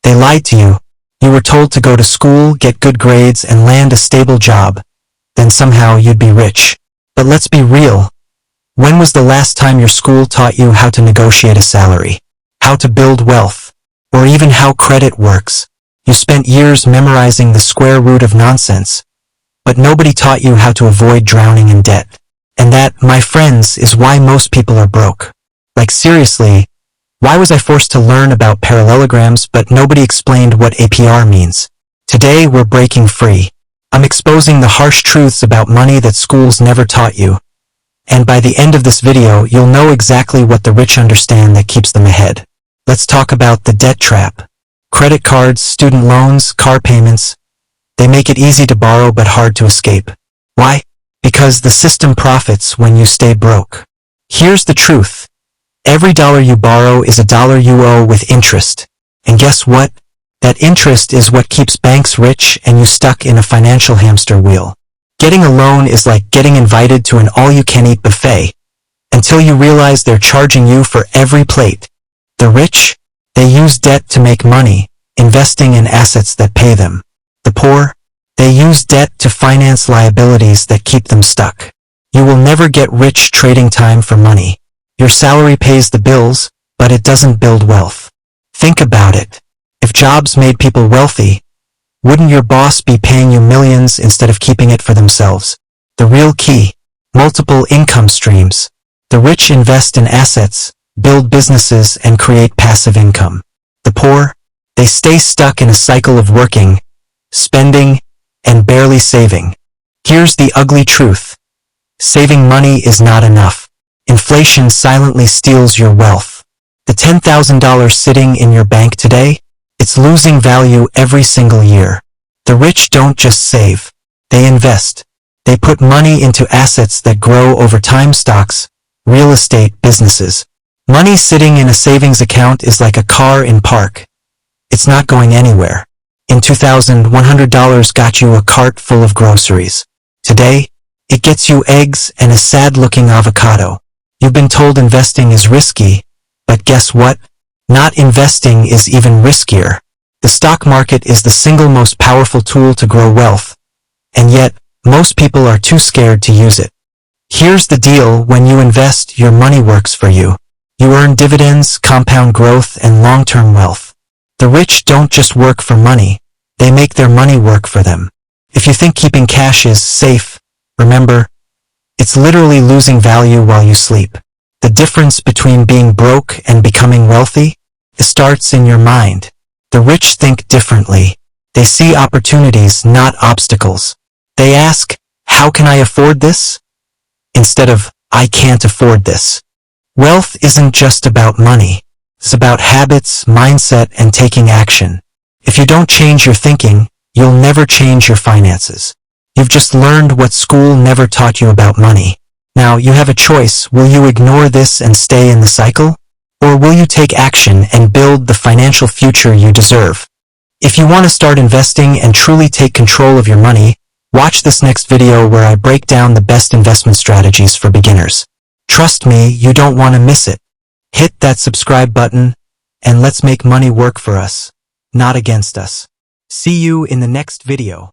They lied to you. You were told to go to school, get good grades, and land a stable job. Then somehow you'd be rich. But let's be real. When was the last time your school taught you how to negotiate a salary, how to build wealth, or even how credit works? You spent years memorizing the square root of nonsense, but nobody taught you how to avoid drowning in debt. And that, my friends, is why most people are broke. Like seriously, why was I forced to learn about parallelograms but nobody explained what APR means? Today we're breaking free. I'm exposing the harsh truths about money that schools never taught you. And by the end of this video, you'll know exactly what the rich understand that keeps them ahead. Let's talk about the debt trap. Credit cards, student loans, car payments. They make it easy to borrow but hard to escape. Why? Because the system profits when you stay broke. Here's the truth. Every dollar you borrow is a dollar you owe with interest. And guess what? That interest is what keeps banks rich and you stuck in a financial hamster wheel. Getting a loan is like getting invited to an all-you-can-eat buffet, until you realize they're charging you for every plate. The rich? They use debt to make money, investing in assets that pay them. The poor? They use debt to finance liabilities that keep them stuck. You will never get rich trading time for money. Your salary pays the bills, but it doesn't build wealth. Think about it. If jobs made people wealthy, wouldn't your boss be paying you millions instead of keeping it for themselves? The real key: multiple income streams. The rich invest in assets, build businesses, and create passive income. The poor? They stay stuck in a cycle of working, spending, and barely saving. Here's the ugly truth. Saving money is not enough. Inflation silently steals your wealth. The $10,000 sitting in your bank today? It's losing value every single year. The rich don't just save. They invest. They put money into assets that grow over time: stocks, real estate, businesses. Money sitting in a savings account is like a car in park. It's not going anywhere. In 2000, $100 got you a cart full of groceries. Today, it gets you eggs and a sad-looking avocado. You've been told investing is risky, but guess what? Not investing is even riskier. The stock market is the single most powerful tool to grow wealth, and yet, most people are too scared to use it. Here's the deal: when you invest, your money works for you. You earn dividends, compound growth, and long-term wealth. The rich don't just work for money, they make their money work for them. If you think keeping cash is safe, remember, it's literally losing value while you sleep. The difference between being broke and becoming wealthy? It starts in your mind. The rich think differently. They see opportunities, not obstacles. They ask, how can I afford this? Instead of, I can't afford this. Wealth isn't just about money. It's about habits, mindset, and taking action. If you don't change your thinking, you'll never change your finances. You've just learned what school never taught you about money. Now you have a choice. Will you ignore this and stay in the cycle? Or will you take action and build the financial future you deserve? If you want to start investing and truly take control of your money, watch this next video where I break down the best investment strategies for beginners. Trust me, you don't want to miss it. Hit that subscribe button, and let's make money work for us, not against us. See you in the next video.